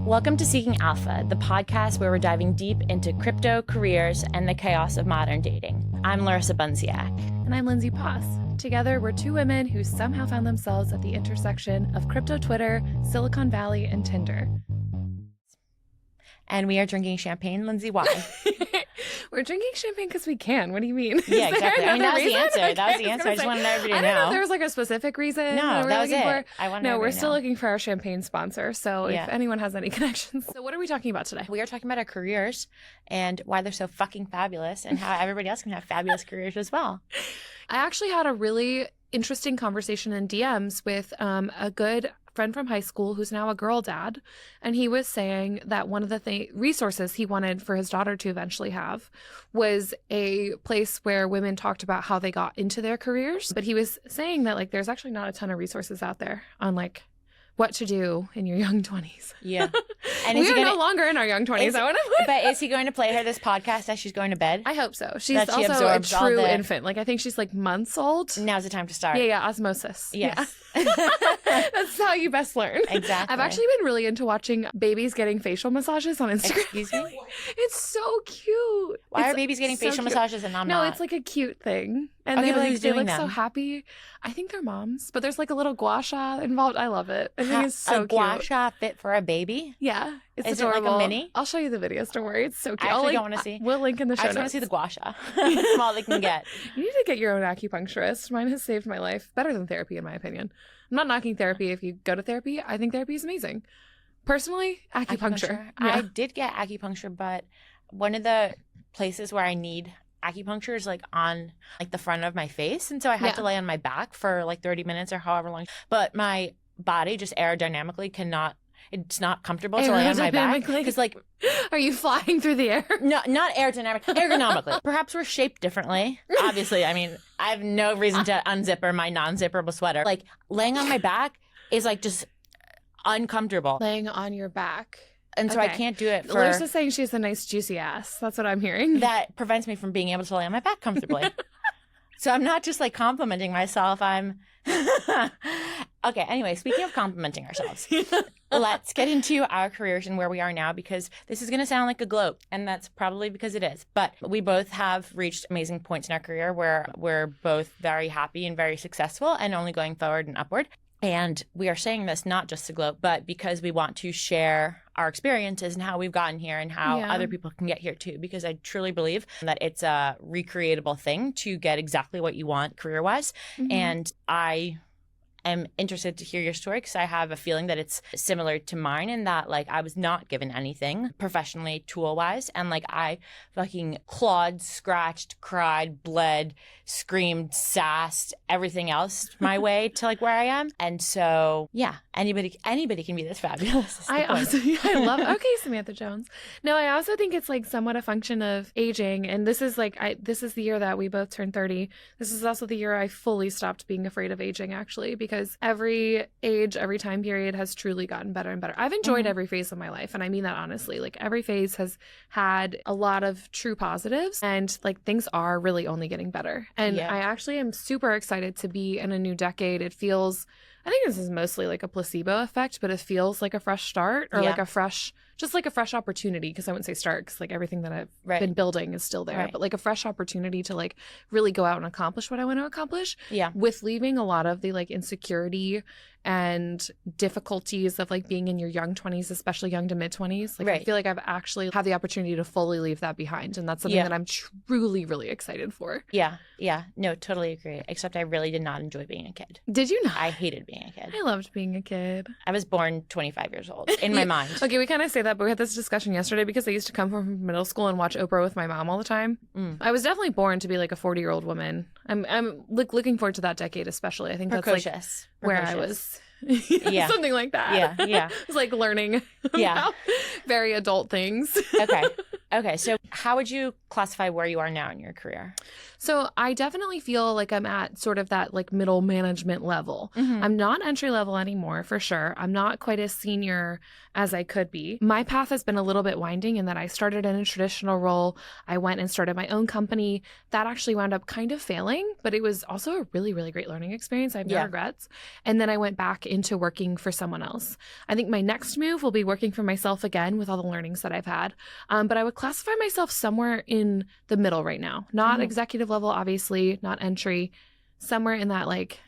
Welcome to Seeking Alpha, the podcast where we're diving deep into crypto, careers, and the chaos of modern dating. I'm Larissa Bunziak. And I'm Lindsay Poss. Together, we're two women who somehow found themselves at the intersection of crypto Twitter, Silicon Valley, and Tinder. And we are drinking champagne. Lindsay, why? We're drinking champagne because we can. What do you mean? Yeah, exactly. I mean, that was the answer. Okay, that was the answer. I just wanted everybody to know. I don't know if there was like a specific reason. No, that was it. I wanted No, we're everybody to still know. looking for our champagne sponsor. So if anyone has any connections. So what are we talking about today? We are talking about our careers and why they're so fucking fabulous and how everybody else can have fabulous careers as well. I actually had a really interesting conversation in DMs with a good friend from high school who's now a girl dad, and he was saying that one of the resources he wanted for his daughter to eventually have was a place where women talked about how they got into their careers. But he was saying that like there's actually not a ton of resources out there on like what to do in your young 20s. Yeah. And we are no longer in our young 20s. But is he going to play her this podcast as she's going to bed? I hope so. She's That she also a absorbs all true the- infant. Like I think she's like months old. Now's the time to start. Yeah, osmosis. Yes. Yeah. That's how you best learn. Exactly. I've actually been really into watching babies getting facial massages on Instagram. Excuse me? It's so cute. Why It's are babies getting so facial cute. massages and I'm No, not? it's like a cute thing. And Okay, they but like who's they doing look so them? happy. I think they're moms, but there's like a little gua sha involved. I love it. I think it's so a gua cute. sha fit for a baby? Yeah, it's Is it like a adorable. mini? I'll show you the videos. Don't worry, it's so cute. I actually I'll don't want to see. We'll link in the show I just want notes. to see the gua sha. That's all they can get. You need to get your own acupuncturist. Mine has saved my life. Better than therapy, in my opinion. I'm not knocking therapy. If you go to therapy, I think therapy is amazing. Personally, acupuncture. I did get acupuncture, but one of the places where I need acupuncture is like on like the front of my face, and so I had to lay on my back for like 30 minutes or however long. But my body just aerodynamically cannot. It's not comfortable to lay on my back because like. Are you flying through the air? No, not ergonomically. Perhaps we're shaped differently. Obviously, I mean, I have no reason to unzipper my non-zipperable sweater. Like, laying on my back is, like, just uncomfortable. Laying on your back. And so I can't do it for... Larissa's saying she has a nice juicy ass. That's what I'm hearing. That prevents me from being able to lay on my back comfortably. So I'm not just, like, complimenting myself. I'm... Okay, anyway, speaking of complimenting ourselves, let's get into our careers and where we are now, because this is going to sound like a gloat, and that's probably because it is. But we both have reached amazing points in our career where we're both very happy and very successful and only going forward and upward. And we are saying this not just to gloat, but because we want to share our experiences and how we've gotten here and how other people can get here too. Because I truly believe that it's a recreatable thing to get exactly what you want career-wise. Mm-hmm. And I am interested to hear your story because I have a feeling that it's similar to mine in that, like, I was not given anything professionally, tool-wise, and, like, I fucking clawed, scratched, cried, bled, screamed, sassed, everything else my way to, like, where I am. And so, yeah, anybody can be this fabulous. I love it. Okay, Samantha Jones. No, I also think it's, like, somewhat a function of aging, and this is, like, this is the year that we both turned 30. This is also the year I fully stopped being afraid of aging, actually, because every age, every time period has truly gotten better and better. I've enjoyed every phase of my life, and I mean that honestly. Like, every phase has had a lot of true positives, and like things are really only getting better. And I actually am super excited to be in a new decade. It feels, I think this is mostly like a placebo effect, but it feels like a fresh start or like a fresh, just like a fresh opportunity, because I wouldn't say start because like everything that I've been building is still there, but like a fresh opportunity to like really go out and accomplish what I want to accomplish with leaving a lot of the like insecurity and difficulties of like being in your young 20s, especially young to mid 20s. Like I feel like I've actually had the opportunity to fully leave that behind, and that's something that I'm truly, really excited for. Yeah. No, totally agree. Except I really did not enjoy being a kid. Did you not? I hated being a kid. I loved being a kid. I was born 25 years old in my mind. Okay, we kind of say that, but we had this discussion yesterday because I used to come from middle school and watch Oprah with my mom all the time. I was definitely born to be like a 40-year-old woman. I'm looking forward to that decade, especially. I think that's like where I was. Something like that. Yeah. It's like learning about very adult things. Okay. So how would you classify where you are now in your career? So I definitely feel like I'm at sort of that like middle management level. I'm not entry level anymore, for sure. I'm not quite as senior as I could be. My path has been a little bit winding in that I started in a traditional role. I went and started my own company. That actually wound up kind of failing, but it was also a really, really great learning experience. I have no regrets. And then I went back into working for someone else. I think my next move will be working for myself again with all the learnings that I've had. But I would classify myself somewhere in the middle right now. Not executive level, obviously, not entry, somewhere in that like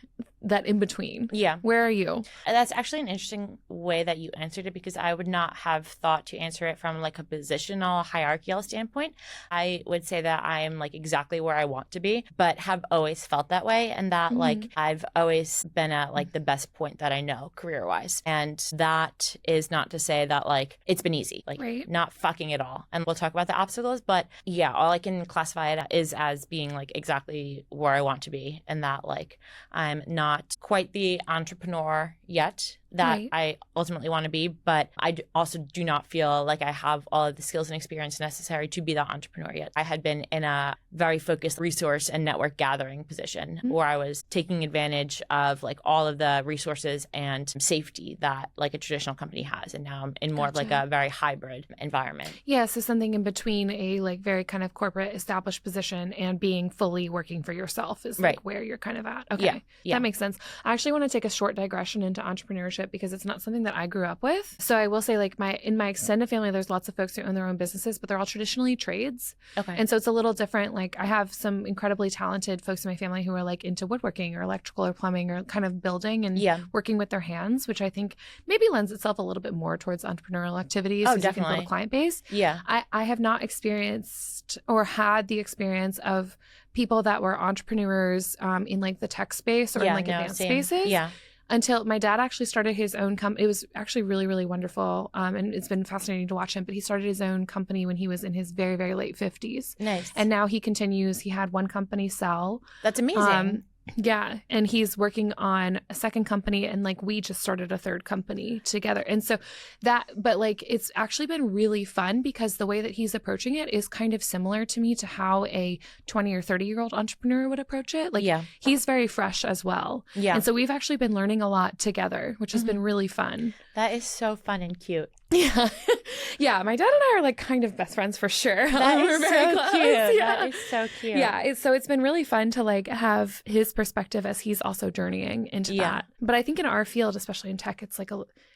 that in between. Yeah. Where are you? That's actually an interesting way that you answered it, because I would not have thought to answer it from like a positional hierarchical standpoint. I would say that I am like exactly where I want to be, but have always felt that way. And that like I've always been at like the best point that I know career wise. And that is not to say that like it's been easy, like not fucking at all. And we'll talk about the obstacles, but yeah, all I can classify it is as being like exactly where I want to be. And that like I'm not quite the entrepreneur yet that I ultimately want to be, but I also do not feel like I have all of the skills and experience necessary to be that entrepreneur yet. I had been in a very focused resource and network gathering position where I was taking advantage of like all of the resources and safety that like a traditional company has. And now I'm in more of like a very hybrid environment. Yeah, so something in between a like very kind of corporate established position and being fully working for yourself is like where you're kind of at. Okay, that makes sense. I actually want to take a short digression into entrepreneurship because it's not something that I grew up with. So I will say like in my extended family, there's lots of folks who own their own businesses, but they're all traditionally trades. Okay. And so it's a little different. Like I have some incredibly talented folks in my family who are like into woodworking or electrical or plumbing or kind of building and working with their hands, which I think maybe lends itself a little bit more towards entrepreneurial activities. Oh, definitely. You can build a client base. Yeah. I have not experienced or had the experience of people that were entrepreneurs in like the tech space or in like advanced spaces. Yeah. Until my dad actually started his own company. It was actually really, really wonderful. And it's been fascinating to watch him. But he started his own company when he was in his very, very late 50s. Nice. And now he continues. He had one company sell. That's amazing. Yeah. And he's working on a second company, and like we just started a third company together. And so but like it's actually been really fun because the way that he's approaching it is kind of similar to me to how a 20 or 30-year-old entrepreneur would approach it. Like he's very fresh as well. Yeah. And so we've actually been learning a lot together, which has been really fun. That is so fun and cute. Yeah. Yeah. My dad and I are like kind of best friends for sure. That is so cute. Yeah. That is so cute. Yeah. So it's been really fun to like have his perspective as he's also journeying into that. But I think in our field, especially in tech, it's like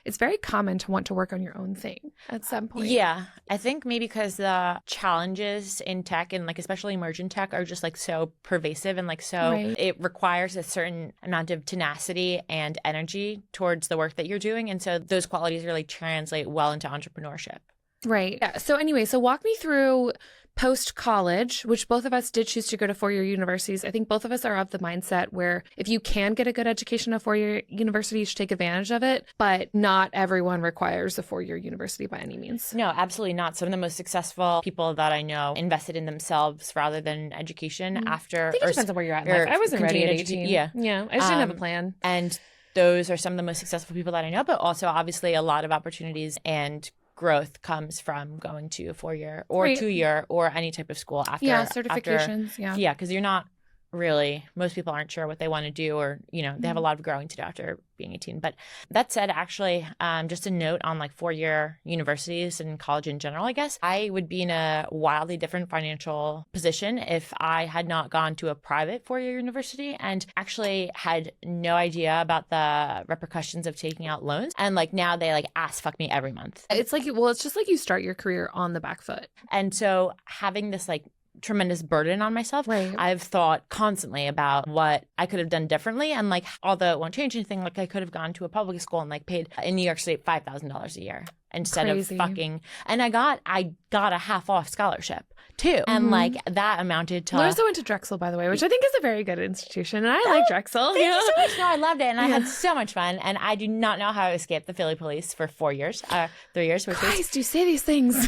it's very common to want to work on your own thing at some point. Yeah. I think maybe because the challenges in tech and like especially emergent tech are just like so pervasive and like so it requires a certain amount of tenacity and energy towards the work that you're doing. And so those qualities really translate well into entrepreneurship. Right. Yeah. So anyway, walk me through post-college, which both of us did choose to go to four-year universities. I think both of us are of the mindset where if you can get a good education at a four-year university, you should take advantage of it. But not everyone requires a four-year university by any means. No, absolutely not. Some of the most successful people that I know invested in themselves rather than education after. I think it depends on where you're at in life. I wasn't ready at 18. Yeah. I just didn't have a plan. And those are some of the most successful people that I know, but also obviously a lot of opportunities and growth comes from going to a 4-year or 2-year or any type of school after. Yeah, certifications. Yeah, because you're not really, most people aren't sure what they want to do, or, you know, they have a lot of growing to do after being 18. But that said, actually, just a note on like 4-year universities and college in general, I guess, I would be in a wildly different financial position if I had not gone to a private 4-year university and actually had no idea about the repercussions of taking out loans. And like now they like ass fuck me every month. It's like, well, it's just like you start your career on the back foot. And so having this like tremendous burden on myself. I've thought constantly about what I could have done differently. And like, although it won't change anything, like I could have gone to a public school and like paid in New York State $5,000 a year instead of fucking, and I got a half off scholarship too. And like that amounted to. Larissa went to Drexel, by the way, which I think is a very good institution. And I like Drexel. Thank you so much. No, I loved it. And I had so much fun. And I do not know how I escaped the Philly police for 3 years. Christ, you say these things.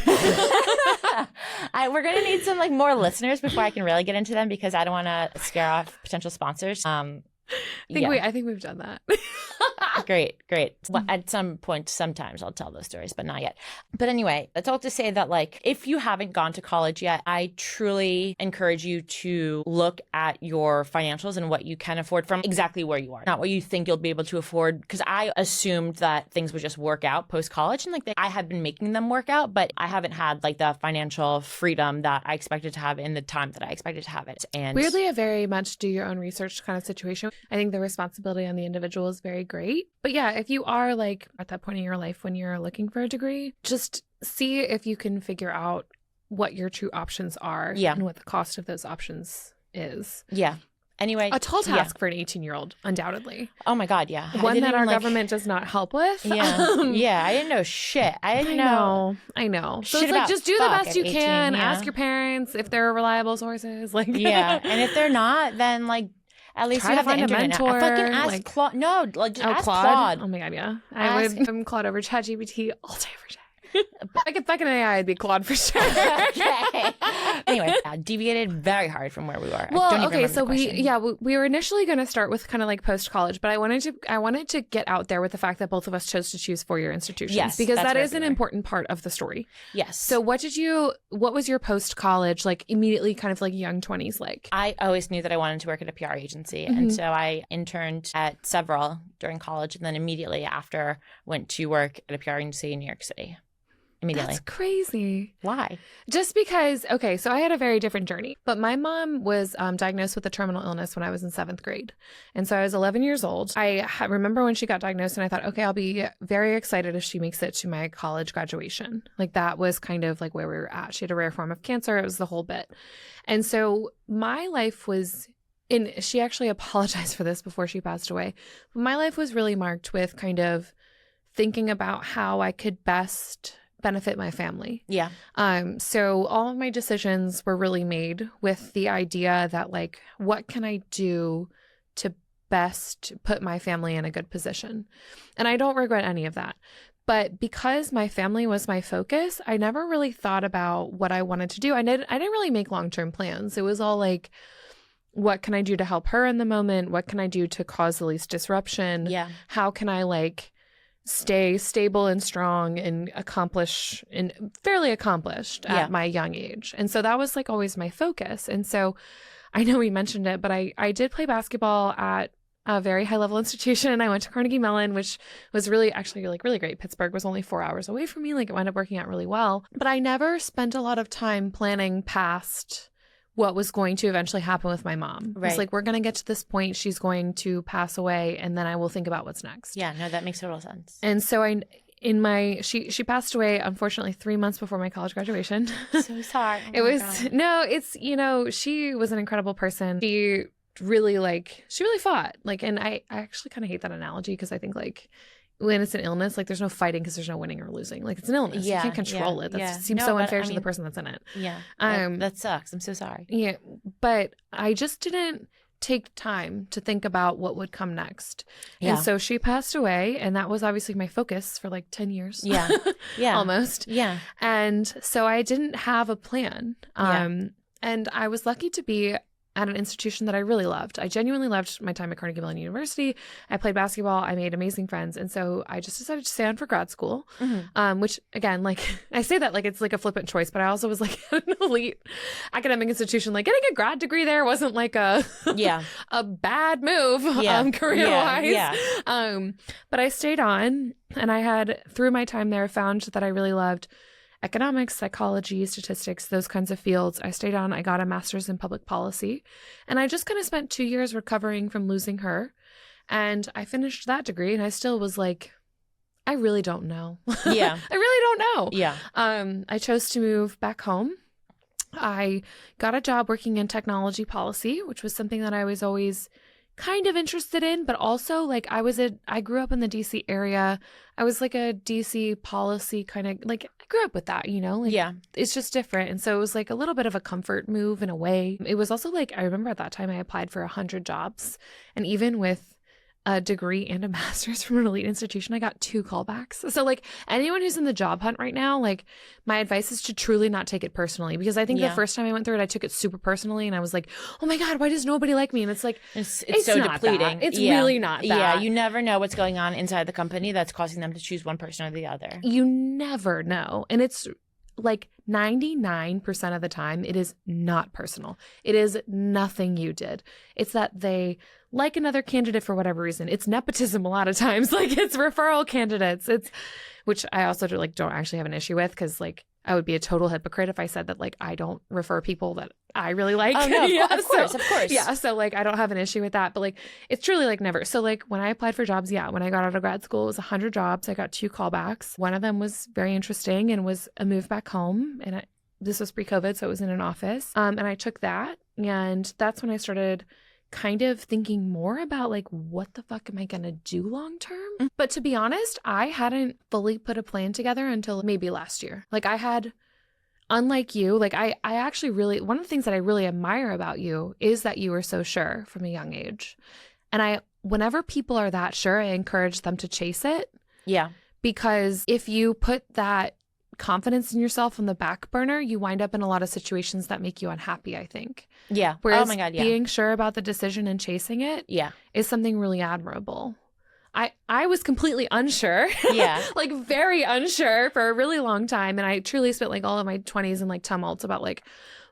We're going to need some like more listeners before I can really get into them because I don't want to scare off potential sponsors. I think we've done that. Great. Well, at some point, sometimes I'll tell those stories, but not yet. But anyway, that's all to say that like, if you haven't gone to college yet, I truly encourage you to look at your financials and what you can afford from exactly where you are, not what you think you'll be able to afford. Because I assumed that things would just work out post-college, and like I had been making them work out, but I haven't had like the financial freedom that I expected to have in the time that I expected to have it. And weirdly, a very much do your own research kind of situation. I think the responsibility on the individual is very great. But yeah, if you are like at that point in your life when you're looking for a degree, just see if you can figure out what your true options are and what the cost of those options is. Yeah. Anyway, a tall task for an 18-year-old, undoubtedly. Oh my God, yeah. One that our government does not help with. Yeah. Yeah, I didn't know shit. I know. So it's like, just do the best you can. Ask your parents if they're reliable sources. Like, yeah. And if they're not, then like, at least you have the internet. Mentor, fucking ask Claude. No, like just ask Claude. Oh my God, yeah. I would Claude over ChatGPT all day, every day. I could fucking AI, I'd be Claude for sure. Okay. Anyway, deviated very hard from where we were. Well, okay, so we were initially going to start with kind of like post college, but I wanted to get out there with the fact that both of us chose to choose 4-year institutions. Yes, because that is an important part of the story. Yes. So what was your post college like immediately kind of like young 20s like? I always knew that I wanted to work at a PR agency, and so I interned at several during college, and then immediately after went to work at a PR agency in New York City. Immediately. That's crazy. Why? Just because, okay, so I had a very different journey. But my mom was diagnosed with a terminal illness when I was in 7th grade. And so I was 11 years old. I remember when she got diagnosed and I thought, okay, I'll be very excited if she makes it to my college graduation. Like that was kind of like where we were at. She had a rare form of cancer. It was the whole bit. And so my life was, and she actually apologized for this before she passed away. But my life was really marked with kind of thinking about how I could best benefit my family. Yeah. So all of my decisions were really made with the idea that like, what can I do to best put my family in a good position? And I don't regret any of that. But because my family was my focus, I never really thought about what I wanted to do. I didn't really make long-term plans. It was all like, what can I do to help her in the moment? What can I do to cause the least disruption? Yeah. How can I like stay stable and strong and fairly accomplished at my young age? And so that was like always my focus. And so I know we mentioned it, but I did play basketball at a very high level institution. I went to Carnegie Mellon, which was actually really great. Pittsburgh was only 4 hours away from me. Like it wound up working out really well, but I never spent a lot of time planning past what was going to eventually happen with my mom. Right. It's like, we're going to get to this point. She's going to pass away. And then I will think about what's next. Yeah, no, that makes total sense. And so she passed away, unfortunately, 3 months before my college graduation. So sorry. She was an incredible person. She really fought. Like, and I actually kind of hate that analogy because I think like, when it's an illness, like there's no fighting because there's no winning or losing. Like it's an illness. You can't control it. That seems so unfair to the person that's in it. Yeah. That sucks. I'm so sorry. Yeah. But I just didn't take time to think about what would come next. Yeah. And so she passed away, and that was obviously my focus for like 10 years. Yeah. Yeah. Almost. Yeah. And so I didn't have a plan. And I was lucky to be at an institution that I really loved. I genuinely loved my time at Carnegie Mellon University. I played basketball. I made amazing friends. And so I just decided to stay on for grad school, which again, like I say that like it's like a flippant choice, but I also was like an elite academic institution. Like getting a grad degree there wasn't like a bad move career-wise. Yeah. But I stayed on, and I had, through my time there, found that I really loved economics, psychology, statistics, those kinds of fields. I stayed on. I got a master's in public policy, and I just kind of spent 2 years recovering from losing her. And I finished that degree, and I still was like, I really don't know. Yeah. I really don't know. Yeah. I chose to move back home. I got a job working in technology policy, which was something that I was always kind of interested in, but also like I grew up in the DC area. I was like a DC policy kind of like, I grew up with that, like, it's just different. And so it was like a little bit of a comfort move in a way. It was also like, I remember at that time I applied for 100 jobs, and even with a degree and a master's from an elite institution, I got 2 callbacks. So like anyone who's in the job hunt right now, like my advice is to truly not take it personally, because I think the first time I went through it, I took it super personally, and I was like, oh my God, why does nobody like me? And it's like, it's so depleting. That. It's really not that. Yeah, you never know what's going on inside the company that's causing them to choose one person or the other. You never know. And it's like 99% of the time, it is not personal. It is nothing you did. It's that they like another candidate for whatever reason. It's nepotism a lot of times. Like it's referral candidates. Which I also don't actually have an issue with, because like I would be a total hypocrite if I said that like I don't refer people that I really like. Oh no, Yeah, of course. Yeah, so like I don't have an issue with that, but like it's truly like never. So like when I applied for jobs, when I got out of grad school, it was 100 jobs. I got 2 callbacks. One of them was very interesting and was a move back home, and this was pre-COVID, so it was in an office. And I took that, and that's when I started kind of thinking more about like, what the fuck am I going to do long term? Mm-hmm. But to be honest, I hadn't fully put a plan together until maybe last year. Like I had, unlike you, like I actually really, one of the things that I really admire about you is that you were so sure from a young age. And whenever people are that sure, I encourage them to chase it. Yeah. Because if you put that confidence in yourself on the back burner, you wind up in a lot of situations that make you unhappy, I think. Yeah. Whereas oh my God, yeah. being sure about the decision and chasing it is something really admirable. I was completely unsure. Yeah. Like very unsure for a really long time. And I truly spent like all of my 20s in like tumults about like,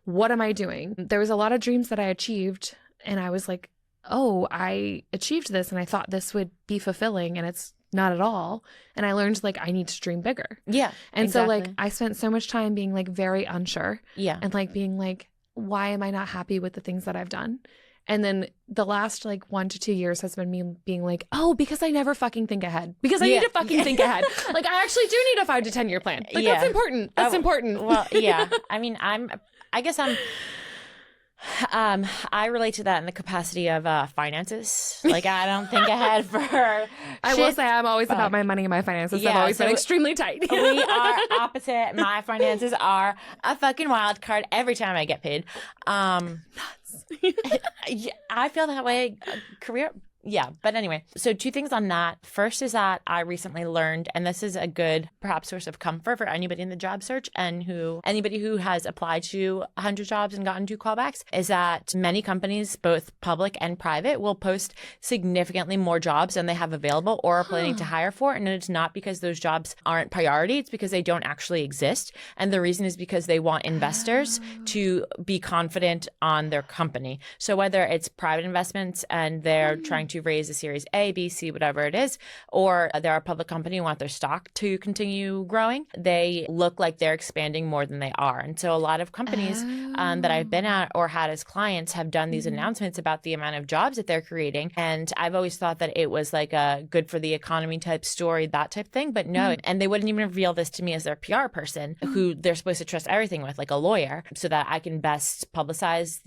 what am I doing? There was a lot of dreams that I achieved. And I was like, oh, I achieved this and I thought this would be fulfilling, and it's not at all. And I learned like I need to dream bigger. Yeah. And exactly. so like I spent so much time being like very unsure. Yeah. And like being like, why am I not happy with the things that I've done? And then the last like 1 to 2 years has been me being like, oh, because I never fucking think ahead. Because I need to fucking think ahead. Like I actually do need a 5 to 10 year plan. Like that's important. That's important. Well, yeah. I mean, I relate to that in the capacity of finances. Like I don't think ahead for I will say I'm always about my money and my finances. I've always been extremely tight. We are opposite. My finances are a fucking wild card every time I get paid. Nuts. I feel that way. Career. Yeah. But anyway, so 2 things on that. First is that I recently learned, and this is a good perhaps source of comfort for anybody in the job search and anybody who has applied to 100 jobs and gotten 2 callbacks, is that many companies, both public and private, will post significantly more jobs than they have available or are planning to hire for. And it's not because those jobs aren't priority. It's because they don't actually exist. And the reason is because they want investors to be confident on their company. So whether it's private investments and they're trying to raise a series A, B, C, whatever it is, or they're a public company who want their stock to continue growing, they look like they're expanding more than they are. And so a lot of companies that I've been at or had as clients have done these announcements about the amount of jobs that they're creating. And I've always thought that it was like a good for the economy type story, that type thing. But no, and they wouldn't even reveal this to me as their PR person who they're supposed to trust everything with, like a lawyer, so that I can best publicize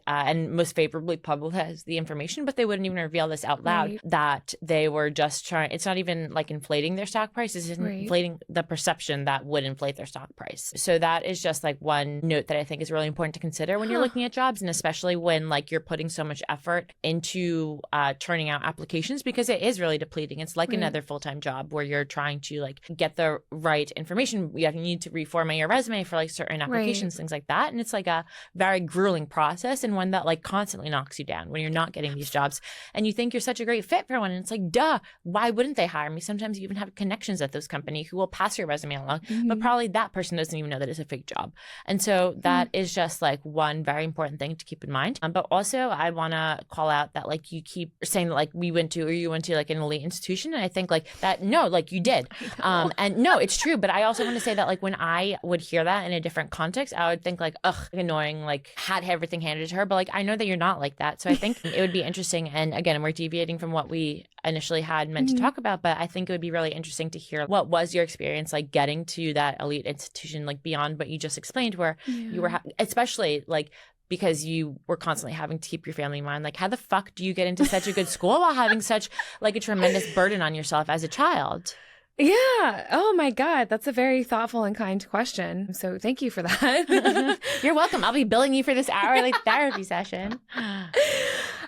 and most favorably publicize the information. But they wouldn't even reveal this out loud that they were just trying. It's not even like inflating their stock price. It's just inflating the perception that would inflate their stock price. So that is just like one note that I think is really important to consider when you're looking at jobs, and especially when like you're putting so much effort into turning out applications, because it is really depleting. It's like another full-time job where you're trying to like get the right information. You need to reformat your resume for like certain applications, things like that. And it's like a very grueling process, and one that like constantly knocks you down when you're not getting these jobs. And you think you're such a great fit for one. And it's like, duh, why wouldn't they hire me? Sometimes you even have connections at those companies who will pass your resume along, but probably that person doesn't even know that it's a fake job. And so that is just like one very important thing to keep in mind. But also I want to call out that like you keep saying that like you went to like an elite institution. And I think like that, no, like you did. And no, it's true. But I also want to say that like when I would hear that in a different context, I would think like, ugh, annoying, like had everything handed to her. But like, I know that you're not like that. So I think it would be interesting. And again, we're deviating from what we initially had meant to talk about, but I think it would be really interesting to hear what was your experience like getting to that elite institution, like beyond what you just explained, where you were, especially like because you were constantly having to keep your family in mind. Like, how the fuck do you get into such a good school while having such like a tremendous burden on yourself as a child? Yeah. Oh my God. That's a very thoughtful and kind question. So thank you for that. You're welcome. I'll be billing you for this hourly therapy session.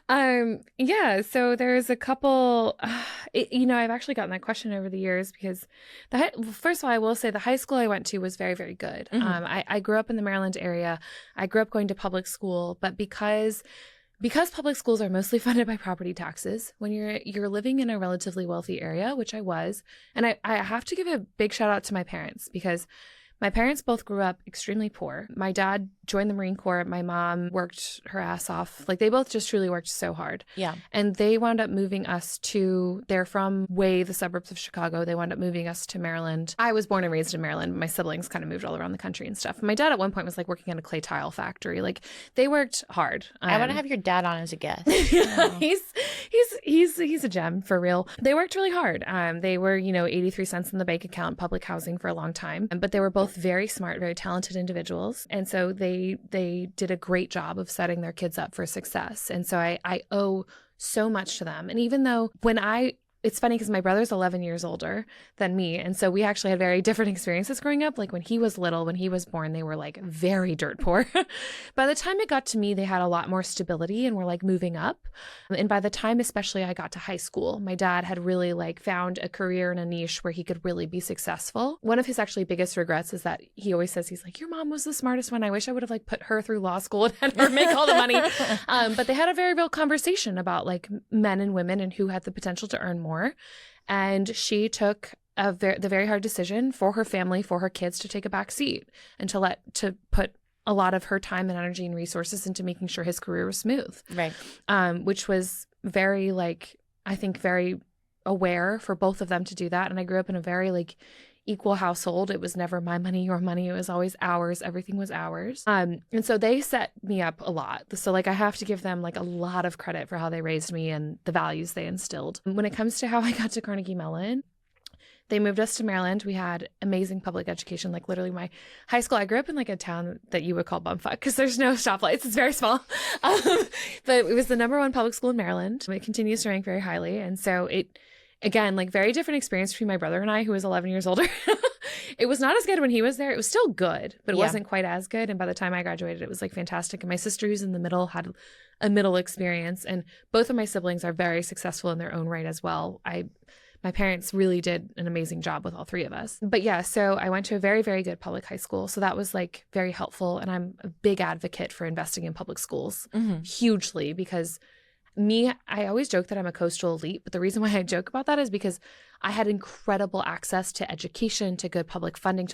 Yeah. So there's a couple, I've actually gotten that question over the years because first of all, I will say the high school I went to was very, very good. I grew up in the Maryland area. I grew up going to public school, but because public schools are mostly funded by property taxes, when you're living in a relatively wealthy area, which I was, and I have to give a big shout out to my parents because my parents both grew up extremely poor. My dad joined the Marine Corps. My mom worked her ass off. Like they both just truly worked so hard. Yeah. And they wound up moving us they're from way the suburbs of Chicago. They wound up moving us to Maryland. I was born and raised in Maryland. My siblings kind of moved all around the country and stuff. My dad at one point was like working at a clay tile factory. Like they worked hard. I want to have your dad on as a guest. He's a gem for real. They worked really hard. They were, 83 cents in the bank account, public housing for a long time. But they were both very smart, very talented individuals. And so they did a great job of setting their kids up for success. And so I owe so much to them. And even though it's funny because my brother's 11 years older than me. And so we actually had very different experiences growing up. Like when he was little, when he was born, they were like very dirt poor. By the time it got to me, they had a lot more stability and were like moving up. And by the time, especially I got to high school, my dad had really like found a career in a niche where he could really be successful. One of his actually biggest regrets is that he always says, he's like, your mom was the smartest one. I wish I would have like put her through law school and had her make all the money. But they had a very real conversation about like men and women and who had the potential to earn more. And she took the very hard decision for her family, for her kids to take a back seat and to put a lot of her time and energy and resources into making sure his career was smooth. Right. Which was very I think very aware for both of them to do that. And I grew up in a very equal household. It was never my money, your money. It was always ours. Everything was ours. And so they set me up a lot. So I have to give them a lot of credit for how they raised me and the values they instilled. When it comes to how I got to Carnegie Mellon, they moved us to Maryland. We had amazing public education. Literally my high school, I grew up in a town that you would call bumfuck because there's no stoplights. It's very small. But it was the number one public school in Maryland. It continues to rank very highly. And so again, very different experience between my brother and I, who was 11 years older. It was not as good when he was there. It was still good, but it wasn't quite as good. And by the time I graduated, it was fantastic. And my sister, who's in the middle, had a middle experience. And both of my siblings are very successful in their own right as well. My parents really did an amazing job with all three of us. But yeah, so I went to a very, very good public high school. So that was very helpful. And I'm a big advocate for investing in public schools hugely because I always joke that I'm a coastal elite, but the reason why I joke about that is because I had incredible access to education, to good public funding.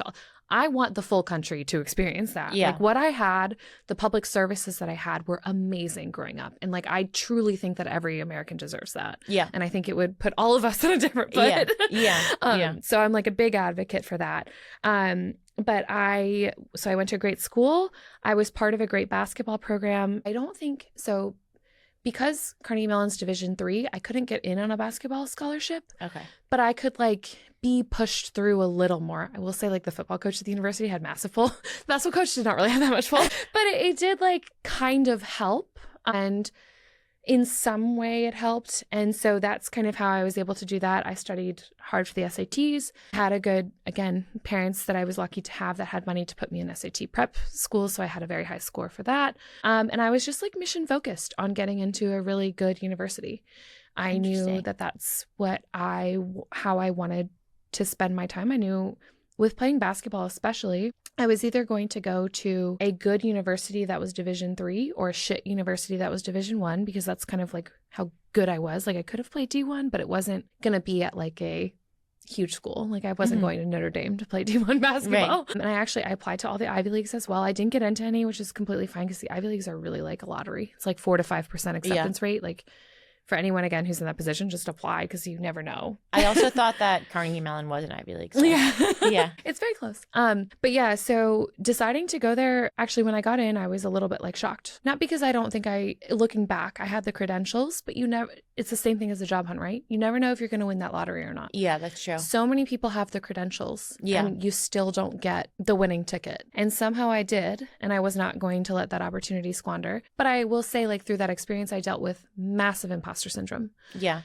I want the full country to experience that. Yeah. What I had, the public services that I had were amazing growing up. And I truly think that every American deserves that. Yeah. And I think it would put all of us in a different foot. Yeah. So I'm a big advocate for that. But I went to a great school. I was part of a great basketball program. Because Carnegie Mellon's Division III, I couldn't get in on a basketball scholarship. Okay. But I could be pushed through a little more. I will say the football coach at the university had massive pull. The basketball coach did not really have that much pull. But it did kind of help. And in some way it helped. And so that's kind of how I was able to do that. I studied hard for the SATs, had a good, again, parents that I was lucky to have that had money to put me in SAT prep school. So I had a very high score for that. And I was just mission focused on getting into a really good university. I knew that that's how I wanted to spend my time. I knew with playing basketball, especially, I was either going to go to a good university that was Division III or a shit university that was Division I, because that's kind of how good I was. I could have played D1, but it wasn't going to be at a huge school. I wasn't going to Notre Dame to play D1 basketball. Right. And I applied to all the Ivy Leagues as well. I didn't get into any, which is completely fine because the Ivy Leagues are really a lottery. It's 4 to 5% acceptance rate. For anyone, again, who's in that position, just apply because you never know. I also thought that Carnegie Mellon was an Ivy League. So. Yeah. It's very close. But yeah, so deciding to go there, actually, when I got in, I was a little bit shocked. Not because I don't think looking back, I had the credentials, but it's the same thing as a job hunt, right? You never know if you're going to win that lottery or not. Yeah, that's true. So many people have the credentials and you still don't get the winning ticket. And somehow I did, and I was not going to let that opportunity squander. But I will say, through that experience, I dealt with massive imposter syndrome. Yeah.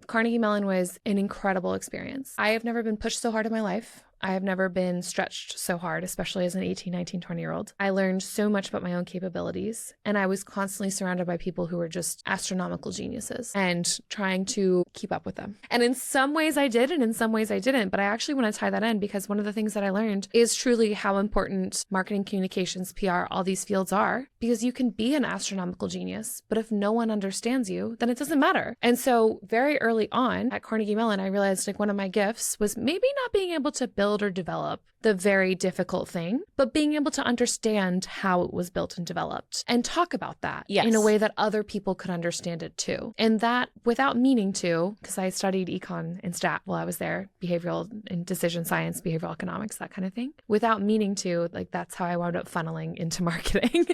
Carnegie Mellon was an incredible experience. I have never been pushed so hard in my life. I have never been stretched so hard, especially as an 18, 19, 20-year-old. I learned so much about my own capabilities, and I was constantly surrounded by people who were just astronomical geniuses and trying to keep up with them. And in some ways I did, and in some ways I didn't, but I actually want to tie that in because one of the things that I learned is truly how important marketing, communications, PR, all these fields are, because you can be an astronomical genius, but if no one understands you, then it doesn't matter. And so very early on at Carnegie Mellon, I realized one of my gifts was maybe not being able to build build or develop the very difficult thing, but being able to understand how it was built and developed and talk about that in a way that other people could understand it too. And that without meaning to, because I studied econ and stat while I was there, behavioral and decision science, behavioral economics, that kind of thing. Without meaning to, like that's how I wound up funneling into marketing.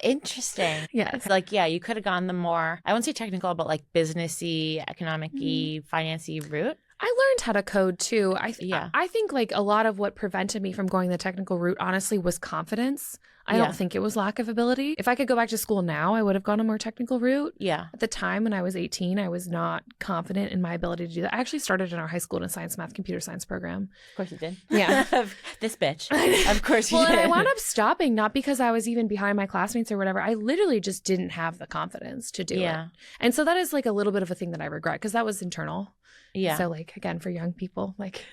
Interesting. Yes. Like, yeah, you could have gone the more, I won't say technical, but like businessy, economic-y, financy route. I learned how to code too. I think like a lot of what prevented me from going the technical route, honestly, was confidence. I don't think it was lack of ability. If I could go back to school now, I would have gone a more technical route. Yeah. At the time when I was 18, I was not confident in my ability to do that. I actually started in our high school in a science, math, computer science program. Of course you did. Yeah. This bitch. Of course you did. And I wound up stopping, not because I was even behind my classmates or whatever. I literally just didn't have the confidence to do it. And so that is like a little bit of a thing that I regret because that was internal. Yeah. So like, again, for young people, like.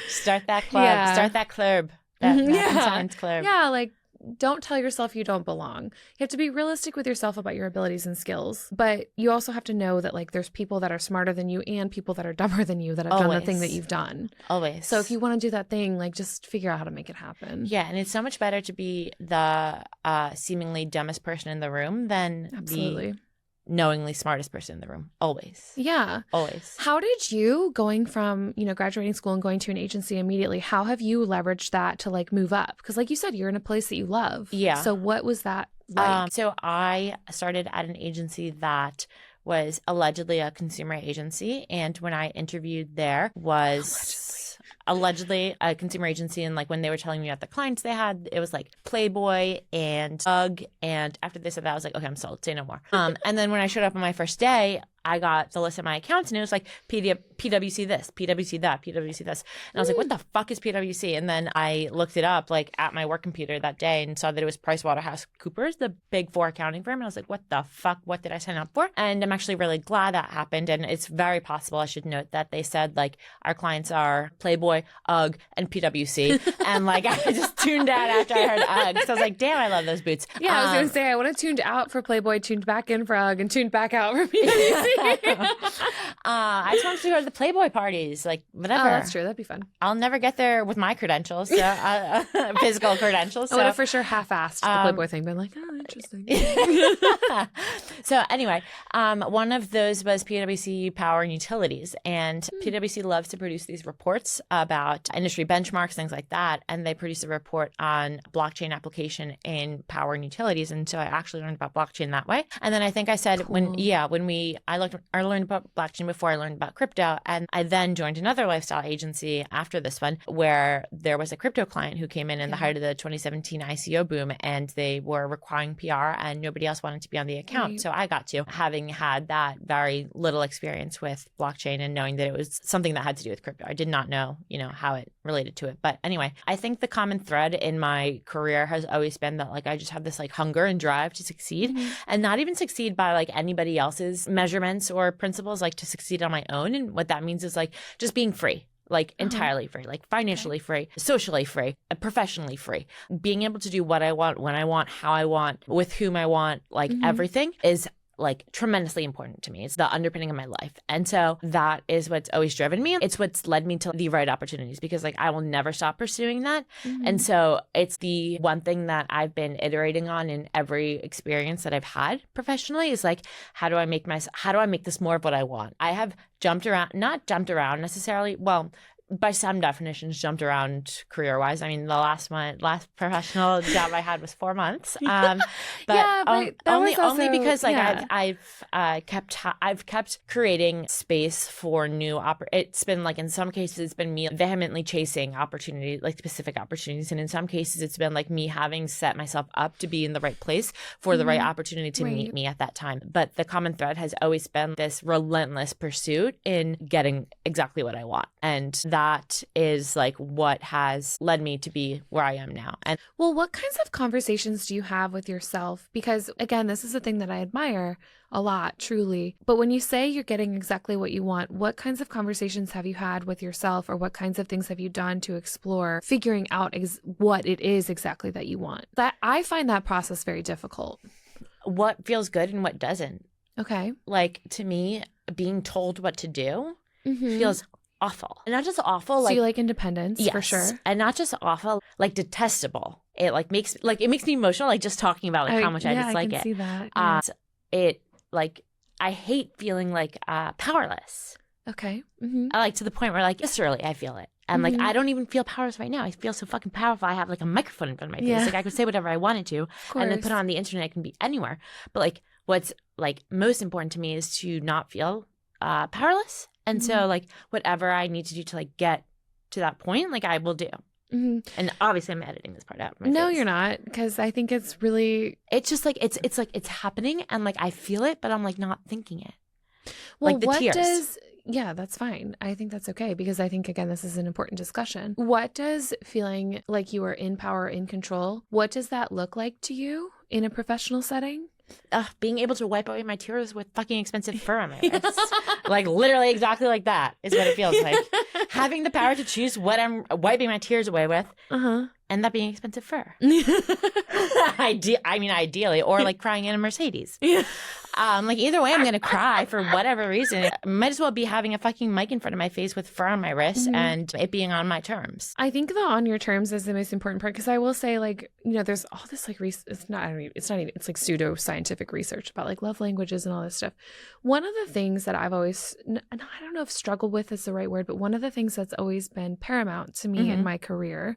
Start that club. Yeah. Start that club. That science club. Yeah, like. Don't tell yourself you don't belong. You have to be realistic with yourself about your abilities and skills. But you also have to know that like there's people that are smarter than you and people that are dumber than you that have done the thing that you've done. Always. So if you want to do that thing, like just figure out how to make it happen. Yeah. And it's so much better to be the seemingly dumbest person in the room than the knowingly smartest person in the room. Always. Yeah. Always. How did you, going from, graduating school and going to an agency immediately, how have you leveraged that to like move up? Because like you said, you're in a place that you love. Yeah. So what was that like? So I started at an agency that was allegedly a consumer agency. And when I interviewed there was allegedly a consumer agency. And like when they were telling me about the clients they had, it was like Playboy and UGG. And after they said that, I was like, okay, I'm sold. Say no more. And then when I showed up on my first day, I got the list of my accounts and it was like PwC this, PwC that, PwC this. And I was like, what the fuck is PwC? And then I looked it up like at my work computer that day and saw that it was PricewaterhouseCoopers, the big four accounting firm. And I was like, what the fuck? What did I sign up for? And I'm actually really glad that happened. And it's very possible, I should note, that they said like our clients are Playboy, UGG, and PwC. And like I just tuned out after I heard UGG. So I was like, damn, I love those boots. Yeah, I was going to say, I would have tuned out for Playboy, tuned back in for UGG, and tuned back out for PwC. I just wanted to go to the Playboy parties, like whatever. Oh, that's true. That'd be fun. I'll never get there with my credentials, so, physical credentials. I would have for sure half-assed the Playboy thing, been like, oh, interesting. So anyway, one of those was PwC Power and Utilities, and PwC loves to produce these reports about industry benchmarks, things like that, and they produced a report on blockchain application in power and utilities, and so I actually learned about blockchain that way. And then I think I said I learned about blockchain before I learned about crypto. And I then joined another lifestyle agency after this one where there was a crypto client who came in the height of the 2017 ICO boom, and they were requiring PR and nobody else wanted to be on the account. Right. So I got to, having had that very little experience with blockchain and knowing that it was something that had to do with crypto. I did not know, how it related to it. But anyway, I think the common thread in my career has always been that like I just have this like hunger and drive to succeed, and not even succeed by like anybody else's measurements or principles, like to succeed on my own. And what that means is like just being free, like entirely free, like financially free, socially free, professionally free. Being able to do what I want, when I want, how I want, with whom I want, like everything is like tremendously important to me. It's the underpinning of my life. And so that is what's always driven me. It's what's led me to the right opportunities because like I will never stop pursuing that. And so it's the one thing that I've been iterating on in every experience that I've had professionally is like, how do I make this more of what I want? I have not jumped around necessarily. Well, by some definitions, jumped around career-wise. I mean, the last professional job I had was 4 months. But only because like I've kept creating space for new It's been like in some cases it's been me vehemently chasing opportunity, like specific opportunities, and in some cases it's been like me having set myself up to be in the right place for the right opportunity to meet me at that time. But the common thread has always been this relentless pursuit in getting exactly what I want, and that is like what has led me to be where I am now. And well, what kinds of conversations do you have with yourself? Because again, this is a thing that I admire a lot, truly. But when you say you're getting exactly what you want, what kinds of conversations have you had with yourself, or what kinds of things have you done to explore figuring out what it is exactly that you want? That I find that process very difficult. What feels good and what doesn't. Okay. Like to me, being told what to do feels awful. And not just awful, So like you like independence, yes, for sure. and not just awful, like detestable. It like makes me emotional, like just talking about like how much I dislike I can it. see that. Yeah. It like I hate feeling like powerless. Okay. Mm-hmm. Like to the point where like viscerally I feel it. And like Mhm. I don't even feel powerless right now. I feel so fucking powerful. I have like a microphone in front of my face. Yeah. Like I could say whatever I wanted to, and then put it on the internet. I can be anywhere. But like what's like most important to me is to not feel powerless. And so like whatever I need to do to like get to that point, like I will do. Mm-hmm. And obviously I'm editing this part out. No, you're not, because I think it's really. It's just like it's like it's happening, and like I feel it, but I'm like not thinking it. Well, like the what tears. Yeah, that's fine. I think that's okay, because I think, again, this is an important discussion. What does feeling like you are in power, in control, what does that look like to you in a professional setting? Being able to wipe away my tears with fucking expensive fur on my wrist. Like literally exactly like that is what it feels like. Having the power to choose what I'm wiping my tears away with, and that being expensive fur. I mean, ideally, or like crying in a Mercedes. Like either way, I'm going to cry for whatever reason. I might as well be having a fucking mic in front of my face with fur on my wrist and it being on my terms. I think the on your terms is the most important part, because I will say, like, there's all this like it's like pseudo scientific research about like love languages and all this stuff. One of the things that I've always, and I don't know if struggle with is the right word, but one of the things that's always been paramount to me in my career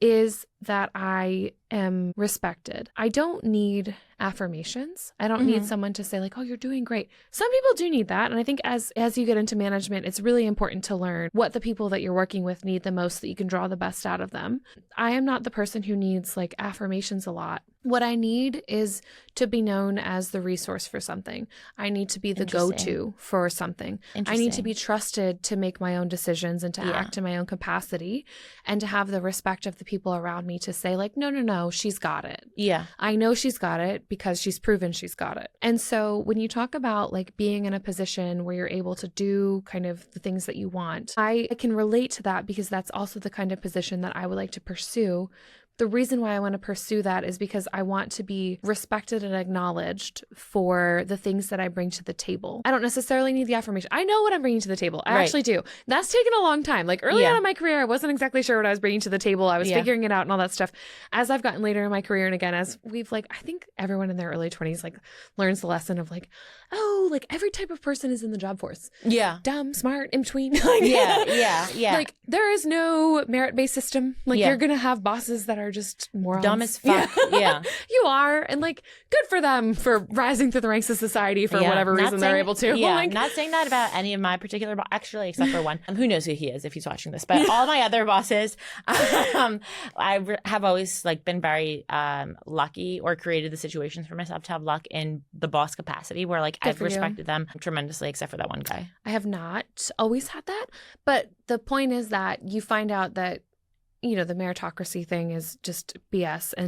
is that I am respected. I don't need affirmations. I don't need someone to say like, oh, you're doing great. Some people do need that. And I think as you get into management, it's really important to learn what the people that you're working with need the most, so that you can draw the best out of them. I am not the person who needs like affirmations a lot. What I need is to be known as the resource for something. I need to be the go-to for something. I need to be trusted to make my own decisions and to act in my own capacity, and to have the respect of the people around me to say like, no, she's got it. Yeah. I know she's got it because she's proven she's got it. And so when you talk about like being in a position where you're able to do kind of the things that you want, I can relate to that, because that's also the kind of position that I would like to pursue. The reason why I want to pursue that is because I want to be respected and acknowledged for the things that I bring to the table. I don't necessarily need the affirmation. I know what I'm bringing to the table. I actually do. That's taken a long time. Like early on in my career, I wasn't exactly sure what I was bringing to the table. I was figuring it out and all that stuff. As I've gotten later in my career, and again, as we've like, I think everyone in their early 20s like learns the lesson of like, oh, like every type of person is in the job force. Yeah. Dumb, smart, in between. Yeah. Like there is no merit-based system. Like you're going to have bosses that are just morons. Dumb as fuck. Yeah. You are. And like, good for them for rising through the ranks of society for whatever reason they're able to. Yeah. Like, I'm not saying that about any of my particular actually, except for one. Who knows who he is if he's watching this. But all my other bosses, I have always like been very lucky, or created the situations for myself to have luck in the boss capacity, where like I've respected them tremendously, except for that one guy. I have not always had that. But the point is that you find out that, the meritocracy thing is just BS. And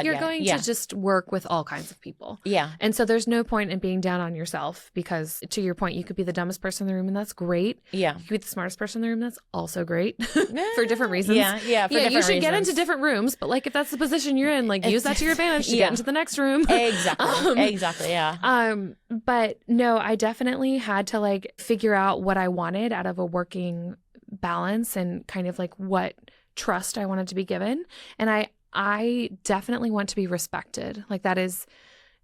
you're going to just work with all kinds of people. Yeah. And so there's no point in being down on yourself, because to your point, you could be the dumbest person in the room, and that's great. Yeah. You could be the smartest person in the room, that's also great for different reasons. Yeah. For different you should reasons. Get into different rooms, but like if that's the position you're in, like use that to your advantage to get into the next room. Exactly. Yeah. But no, I definitely had to like figure out what I wanted out of a working balance, and kind of like what trust I wanted to be given. And I definitely want to be respected. Like that is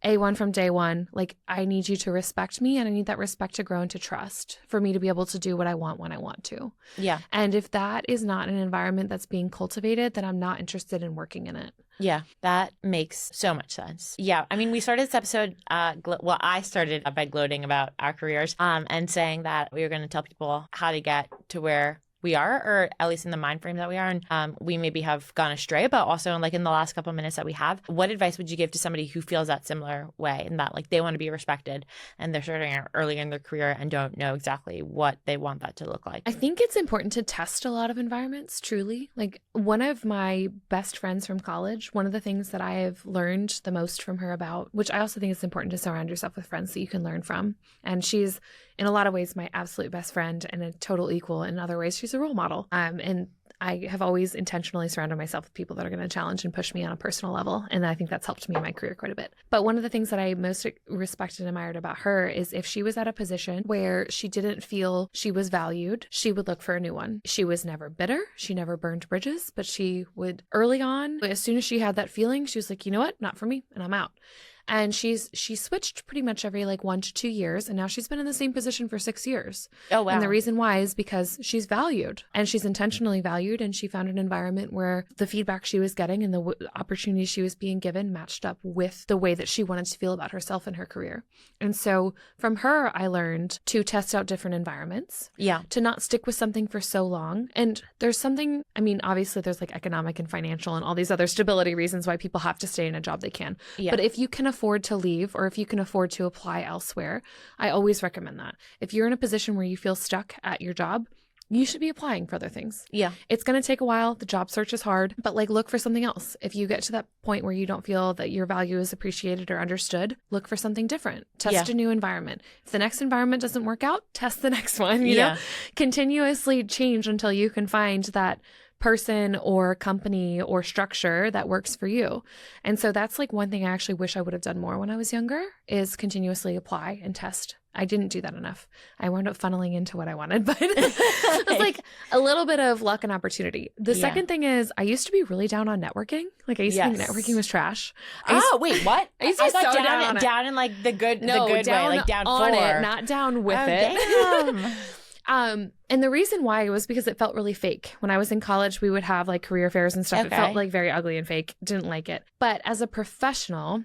A1 from day one. Like I need you to respect me, and I need that respect to grow into trust for me to be able to do what I want when I want to. Yeah. And if that is not an environment that's being cultivated, then I'm not interested in working in it. Yeah, that makes so much sense. Yeah, I mean, we started this episode, I started by gloating about our careers and saying that we were going to tell people how to get to where we are, or at least in the mind frame that we are. And we maybe have gone astray, but also like in the last couple of minutes that we have, what advice would you give to somebody who feels that similar way, and that like they want to be respected and they're starting out early in their career and don't know exactly what they want that to look like? I think it's important to test a lot of environments, truly. Like one of my best friends from college, one of the things that I have learned the most from her about, which I also think it's important to surround yourself with friends that you can learn from. And she's in a lot of ways my absolute best friend and a total equal. In other ways, she's a role model. And I have always intentionally surrounded myself with people that are going to challenge and push me on a personal level. And I think that's helped me in my career quite a bit. But one of the things that I most respected and admired about her is if she was at a position where she didn't feel she was valued, she would look for a new one. She was never bitter. She never burned bridges, but she would early on, as soon as she had that feeling, she was like, you know what? Not for me. And I'm out. And she switched pretty much every like 1 to 2 years. And now she's been in the same position for 6 years. Oh, wow. And the reason why is because she's valued and she's intentionally valued. And she found an environment where the feedback she was getting and the opportunities she was being given matched up with the way that she wanted to feel about herself and her career. And so from her, I learned to test out different environments. Yeah. To not stick with something for so long. And there's something, I mean, obviously there's like economic and financial and all these other stability reasons why people have to stay in a job they can. Yeah. But if you can afford to leave or if you can afford to apply elsewhere, I always recommend that. If you're in a position where you feel stuck at your job, you should be applying for other things. Yeah. It's going to take a while. The job search is hard, but like look for something else. If you get to that point where you don't feel that your value is appreciated or understood, look for something different. Test a new environment. If the next environment doesn't work out, test the next one, you know? Continuously change until you can find that person or company or structure that works for you. And so that's like one thing I actually wish I would have done more when I was younger is continuously apply and test. I didn't do that enough. I wound up funneling into what I wanted, but it's like a little bit of luck and opportunity. The second thing is I used to be really down on networking. Like I used to think networking was trash. Wait, what? I used to be thought so down down in like the good way, like down on for it, not down with it. Damn. And the reason why was because it felt really fake. When I was in college, we would have like career fairs and stuff. Okay. It felt like very ugly and fake. Didn't like it. But as a professional,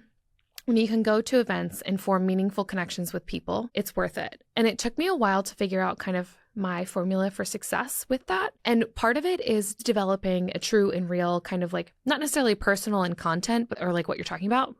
when you can go to events and form meaningful connections with people, it's worth it. And it took me a while to figure out kind of my formula for success with that. And part of it is developing a true and real kind of like, not necessarily personal in content, but, or like what you're talking about,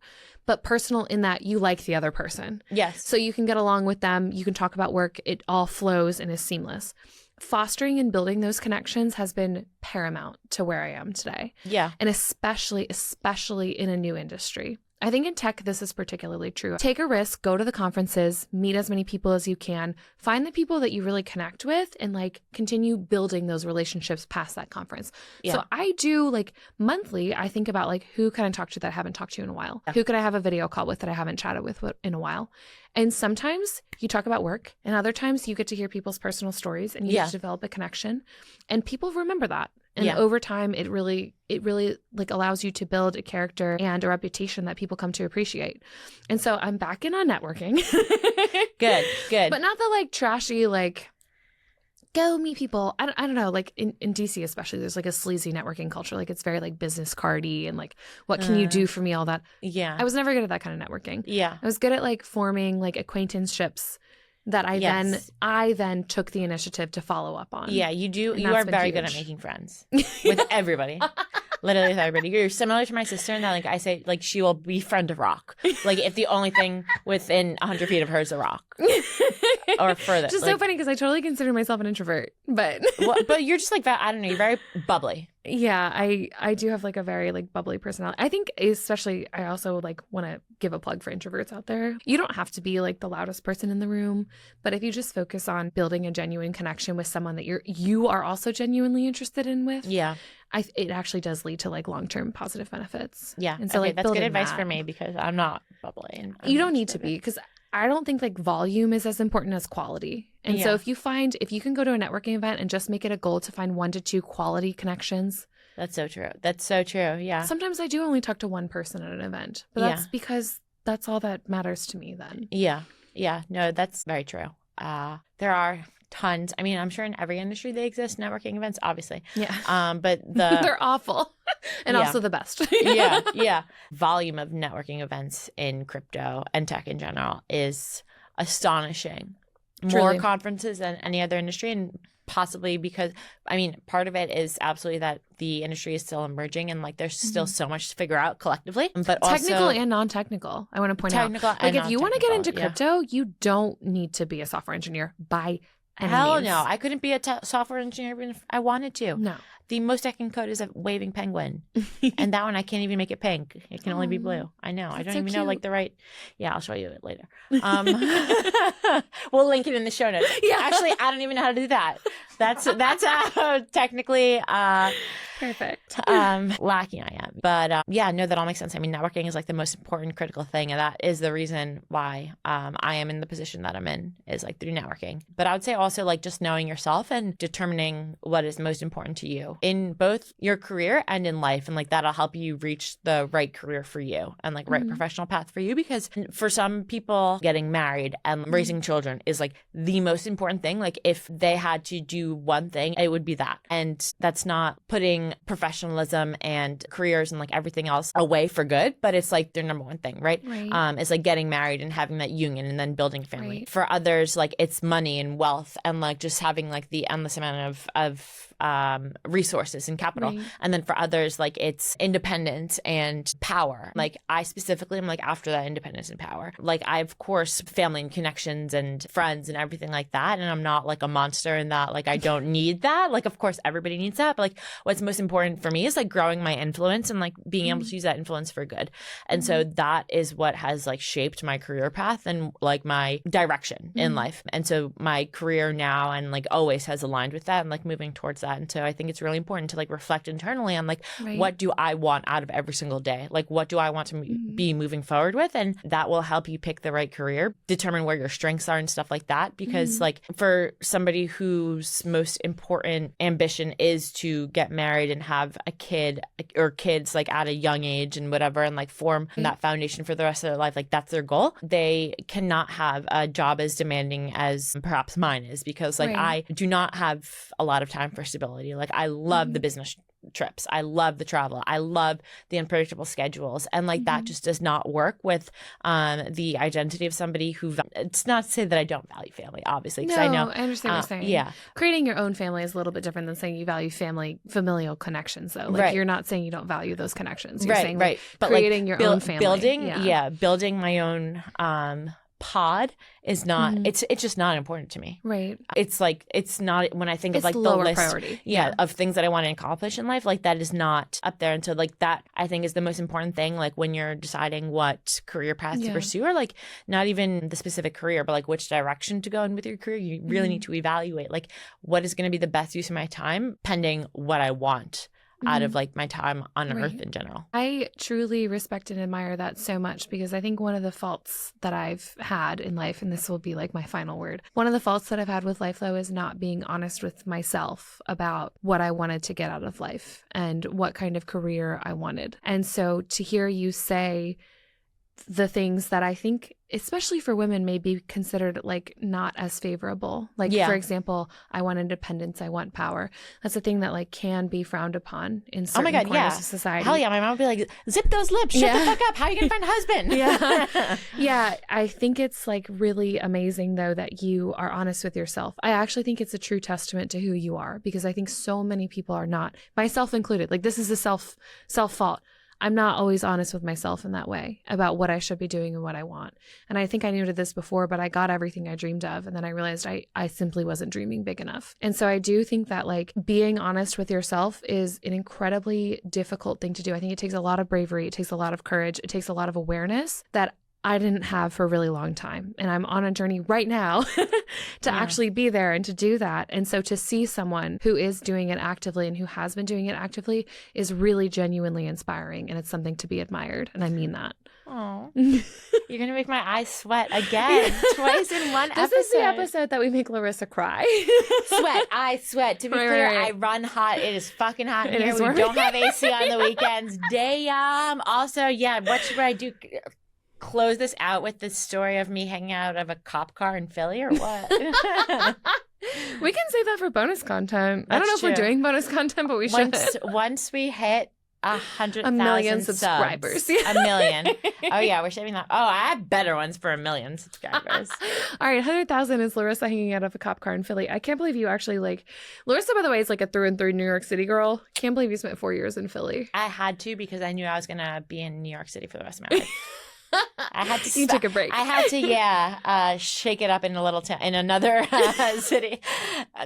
but personal in that you like the other person. Yes. So you can get along with them. You can talk about work. It all flows and is seamless. Fostering and building those connections has been paramount to where I am today. Yeah. And especially in a new industry. I think in tech, this is particularly true. Take a risk, go to the conferences, meet as many people as you can, find the people that you really connect with and like continue building those relationships past that conference. Yeah. So I do like monthly, I think about like who can I talk to that I haven't talked to in a while? Who can I have a video call with that I haven't chatted with in a while? And sometimes you talk about work and other times you get to hear people's personal stories and you get to develop a connection and people remember that. And over time, it really like allows you to build a character and a reputation that people come to appreciate. And so I'm back in on networking. Good. But not the like trashy, like go meet people. I don't know, like in DC especially, there's like a sleazy networking culture. Like it's very like business cardy and like, what can you do for me? All that. Yeah. I was never good at that kind of networking. Yeah. I was good at like forming like acquaintanceships that I then took the initiative to follow up on. Yeah, you do. And you are very good at making friends with everybody. Literally with everybody. You're similar to my sister in that, like, I say, like, she will befriend a rock. Like, if the only thing within 100 feet of her is a rock. Or further. Just so funny because I totally consider myself an introvert. But but you're just like that. I don't know. You're very bubbly. Yeah, I do have like a very like bubbly personality. I think especially I also like want to give a plug for introverts out there. You don't have to be like the loudest person in the room, but if you just focus on building a genuine connection with someone that you are also genuinely interested in with, it actually does lead to like long-term positive benefits. Yeah. And so okay, like that's good advice that, for me because I'm not bubbly. And you don't need to be because I don't think like volume is as important as quality. And so if you can go to a networking event and just make it a goal to find 1 to 2 quality connections. That's so true. That's so true. Yeah. Sometimes I do only talk to one person at an event, but that's because that's all that matters to me then. Yeah. Yeah. No, that's very true. There are tons. I mean, I'm sure in every industry they exist, networking events, obviously. Yeah. But they're awful and also the best. Yeah. Volume of networking events in crypto and tech in general is astonishing. Truly. More conferences than any other industry, and possibly because, I mean, part of it is absolutely that the industry is still emerging and like there's still so much to figure out collectively. But technical also, and non-technical, I want to point out. Technical like and if you want to get into non-technical, crypto, you don't need to be a software engineer by Hell means. no. I couldn't be a software engineer even if I wanted to. No. The most I can code is a waving penguin. And that one, I can't even make it pink. It can only be blue. I know. I don't even know like the right. Yeah, I'll show you it later. We'll link it in the show notes. Yeah. Actually, I don't even know how to do that. That's technically Perfect. lacking I am. But yeah, no, that all makes sense. I mean, networking is like the most important critical thing. And that is the reason why I am in the position that I'm in, is like through networking. But I would say also like just knowing yourself and determining what is most important to you in both your career and in life. And like that'll help you reach the right career for you and like right professional path for you. Because for some people, getting married and raising children is like the most important thing. Like if they had to do one thing, it would be that. And that's not putting professionalism and careers and like everything else away for good, but it's like their number one thing, right? It's like getting married and having that union and then building a family. Right. For others, like it's money and wealth and like just having like the endless amount of resources and capital. Right. And then for others, like it's independence and power. Like I specifically am like after that independence and power. Like I, of course, family and connections and friends and everything like that. And I'm not like a monster in that, like I don't need that. Like, of course, everybody needs that. But like what's most important for me is like growing my influence and like being able to use that influence for good. And so that is what has like shaped my career path and like my direction in life. And so my career now and like always has aligned with that and like moving towards that. And so I think it's really important to like reflect internally on like, what do I want out of every single day? Like, what do I want to be moving forward with? And that will help you pick the right career, determine where your strengths are and stuff like that. Because like for somebody whose most important ambition is to get married and have a kid or kids like at a young age and whatever, and like form that foundation for the rest of their life, like that's their goal. They cannot have a job as demanding as perhaps mine is, because like I do not have a lot of time for stability. Like I love the business trips. I love the travel. I love the unpredictable schedules. And like that just does not work with the identity of somebody who, it's not to say that I don't value family, obviously, because I know. I understand what you're saying. Yeah. Creating your own family is a little bit different than saying you value familial connections, though. Like you're not saying you don't value those connections. You're saying like, but creating like, your own family. Building my own pod is not it's just not important to me. Right. It's like it's not when I think of like the list priority. of things that I want to accomplish in life, like that is not up there. And so like that I think is the most important thing, like when you're deciding what career path to pursue, or like not even the specific career, but like which direction to go in with your career. You really need to evaluate like what is going to be the best use of my time pending what I want out of like my time on earth in general. I truly respect and admire that so much, because I think one of the faults that I've had in life, and this will be like my final word, one of the faults that I've had with life though is not being honest with myself about what I wanted to get out of life and what kind of career I wanted. And so to hear you say the things that I think, especially for women, may be considered like not as favorable. Like, for example, I want independence, I want power. That's a thing that like can be frowned upon in certain corners of society. Hell yeah, my mom would be like, zip those lips, shut the fuck up. How are you gonna find a husband? Yeah, I think it's like really amazing though that you are honest with yourself. I actually think it's a true testament to who you are, because I think so many people are not, myself included. Like this is a self fault. I'm not always honest with myself in that way about what I should be doing and what I want. And I think I knew this before, but I got everything I dreamed of. And then I realized I simply wasn't dreaming big enough. And so I do think that like being honest with yourself is an incredibly difficult thing to do. I think it takes a lot of bravery. It takes a lot of courage. It takes a lot of awareness that I didn't have for a really long time. And I'm on a journey right now to actually be there and to do that. And so to see someone who is doing it actively and who has been doing it actively is really genuinely inspiring. And it's something to be admired. And I mean that. Oh, you're going to make my eyes sweat again. Twice in one episode. This is the episode that we make Larissa cry. I sweat. To be clear, I run hot. It is fucking hot in here. We don't have AC on the weekends. Damn. Also, what should I do? Close this out with the story of me hanging out of a cop car in Philly, or what? We can save that for bonus content. I don't know if we're doing bonus content, but we should. Once we hit 100,000 million subscribers. Subs, 1 million. Oh yeah, we're saving that. Oh, I have better ones for 1 million subscribers. All right, 100,000 is Larissa hanging out of a cop car in Philly. I can't believe you actually like Larissa, by the way, is like a through and through New York City girl. Can't believe you spent 4 years in Philly. I had to, because I knew I was gonna be in New York City for the rest of my life. I had to. You took a break. I had to, shake it up in a little town, in another city.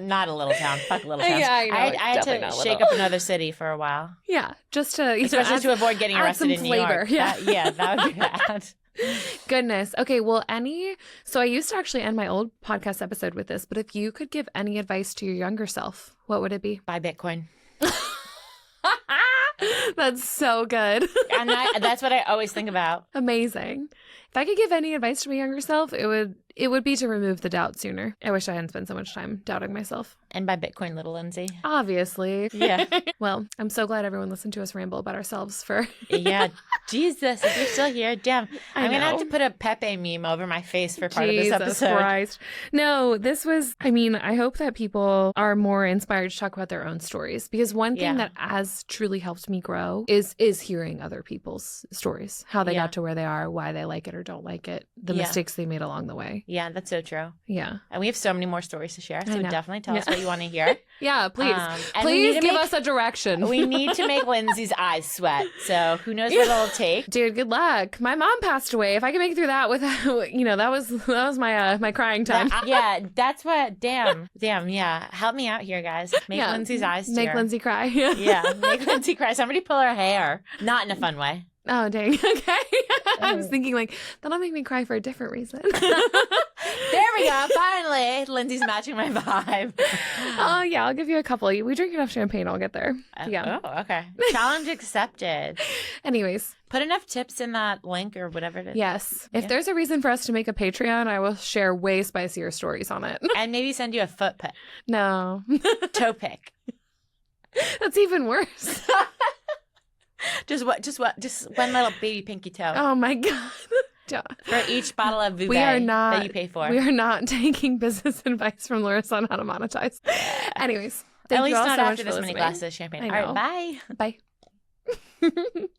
Not a little town. Fuck little towns. Yeah, I know. I had to shake up another city for a while, Yeah, just to especially to avoid getting arrested in New York. Yeah, That would be bad. Goodness. Okay, well, so I used to actually end my old podcast episode with this, but if you could give any advice to your younger self, what would it be? Buy Bitcoin. That's so good. And that's what I always think about. Amazing. If I could give any advice to my younger self, it would be to remove the doubt sooner. I wish I hadn't spent so much time doubting myself. And buy Bitcoin, little Lindsay. Obviously. Yeah. Well, I'm so glad everyone listened to us ramble about ourselves for... Yeah. Jesus, if you're still here, damn. I'm going to have know. to put a Pepe meme over my face for part Jesus of this episode. Christ. No, this was, I hope that people are more inspired to talk about their own stories, because one thing that has truly helped me grow is hearing other people's stories, how they got to where they are, why they like it or don't like it, the mistakes they made along the way. Yeah, that's so true. Yeah. And we have so many more stories to share, so I know. definitely tell us what you want to hear. Yeah, please. And Please give us a direction. We need to make Lindsay's eyes sweat, so who knows what it'll take. Dude, good luck. My mom passed away. If I can make it through that without, that was my crying time. That's what, damn, yeah. Help me out here, guys. Make Lindsay's eyes tear. Make Lindsay cry. Yeah, make Lindsay cry. Somebody pull her hair. Not in a fun way. Oh, dang. Okay. I was thinking, that'll make me cry for a different reason. There we go. Finally, Lindsay's matching my vibe. Oh, yeah. I'll give you a couple. We drink enough champagne. I'll get there. Yeah. Oh, okay. Challenge accepted. Anyways. Put enough tips in that link or whatever it is. Yes. If there's a reason for us to make a Patreon, I will share way spicier stories on it. And maybe send you a foot pic. No. Toe pic. That's even worse. Just one little baby pinky toe. Oh my God. For each bottle of Vouvet that you pay for. We are not taking business advice from Larissa on how to monetize. Anyways. Thank At least you all not so after much this for many listening. glasses of champagne. All right, bye. Bye.